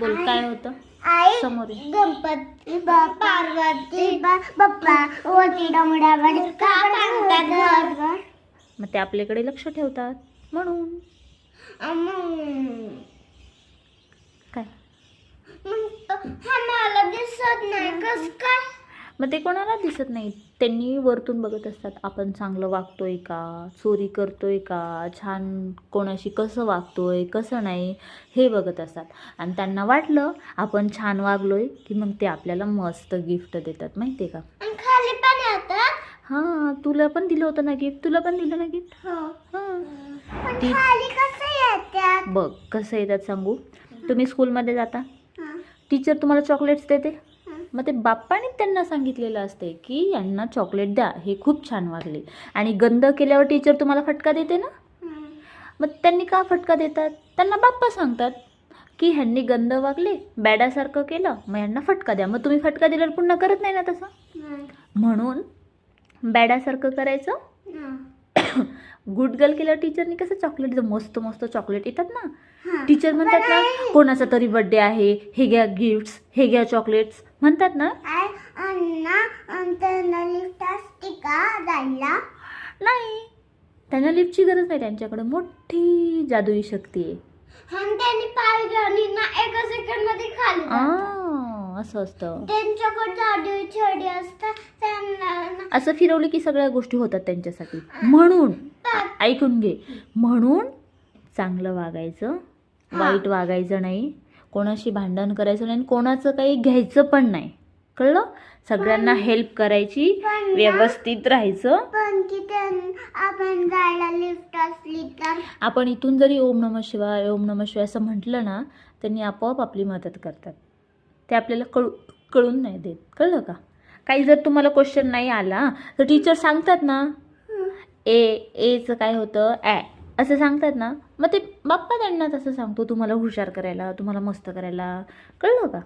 बोल काय होतं आई समोर ये. गणपती पार्वती बाप्पा वरती डोंगरावर का बांधतात घर? मग ते आपल्याकडे लक्ष ठेवतात म्हणून. काय मला दिसत नाही कस काय? मग ते कोणाला दिसत नाही. त्यांनी वरतून बघत असतात आपण चांगलं वागतोय का, चोरी करतोय का, छान कोणाशी कसं वागतोय कसं नाही हे बघत असतात. आणि त्यांना वाटलं आपण छान वागलोय की मग ते आपल्याला मस्त गिफ्ट देतात माहिती आहे का. आणि खाली पण येतात. हां तुला पण दिलं होतं ना गिफ्ट, तुला पण दिलं ना गिफ्ट. हो. हां पण ती खाली कसं येतात? बघ कसं येतात सांगू. तुम्ही स्कूलमध्ये जाता, हं. टीचर तुम्हाला चॉकलेट्स देते. हं. मग ते बाप्पाने त्यांना सांगितलेलं असते की यांना चॉकलेट द्या, हे खूप छान वागले. आणि गंध केल्यावर टीचर तुम्हाला फटका देते ना. हं. मग त्यांनी का फटका देतात, त्यांना बाप्पा सांगतात की ह्यांनी गंध वागले, बॅडासारखं केलं, मग यांना फटका द्या. मग तुम्ही फटका दिल्यावर पुन्हा करत नाही ना तसं. हं. म्हणून बॅडासारखं करायचं. हं. गुड गर्ल केल्यावर टीचरनी कसं चॉकलेट, मस्त मस्त चॉकलेट येतात ना. हं. टीचर म्हणतात ना कोणाचा तरी बर्थडे आहे, हे घ्या गिफ्ट्स, हे घ्या चॉकलेट्स म्हणतात ना. आई अण्णा त्यांना लिफ्ट असते का जायला? नाही, त्यांना लिफ्टची गरज नाही, त्यांच्याकडे मोठी जादुई शक्ती आहे. आणि त्यांनी पाय घेऊन ना एका सेकंड मध्ये खाली जातात. असं असतं. त्यांच्याकडे जादू छडी असतात त्यांना ना. असं फिरवलं की सगळ्या गोष्टी होतात त्यांच्यासाठी. म्हणून ऐकून घे, म्हणून चांगलं वागायचं, वाईट वागायचं नाही, कोणाशी भांडण करायचं नाही, कोणाचं काही घ्यायचं पण नाही, कळलं. सगळ्यांना हेल्प करायची, व्यवस्थित राहायचं. पण की आपण जायला लिफ्ट असली तर आपण इथून जरी ओम नमः शिवाय ओम नमः शिवाय असं म्हटलं ना, त्यांनी आपोआप आपली मदत करतात. ते आपल्याला कळून नाही देत, कळलं का. काही जर तुम्हाला क्वेश्चन नाही आला तर टीचर सांगतात ना, एचं काय होतं ॲ असं सांगतात ना, मग ते बाप्पा त्यांना तसं सांगतो तुम्हाला हुशार करायला, तुम्हाला मस्त करायला, कळलं का.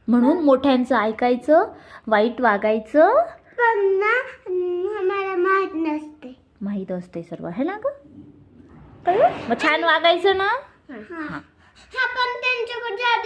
म्हणून मोठ्यांचं ऐकायचं, वाईट वागायचं. पण ना मला माहित नसते. माहीत असते सर्व, हे ना ग, कळलं. मग छान वागायचं ना. हा पण त्यांच्याकडे जादू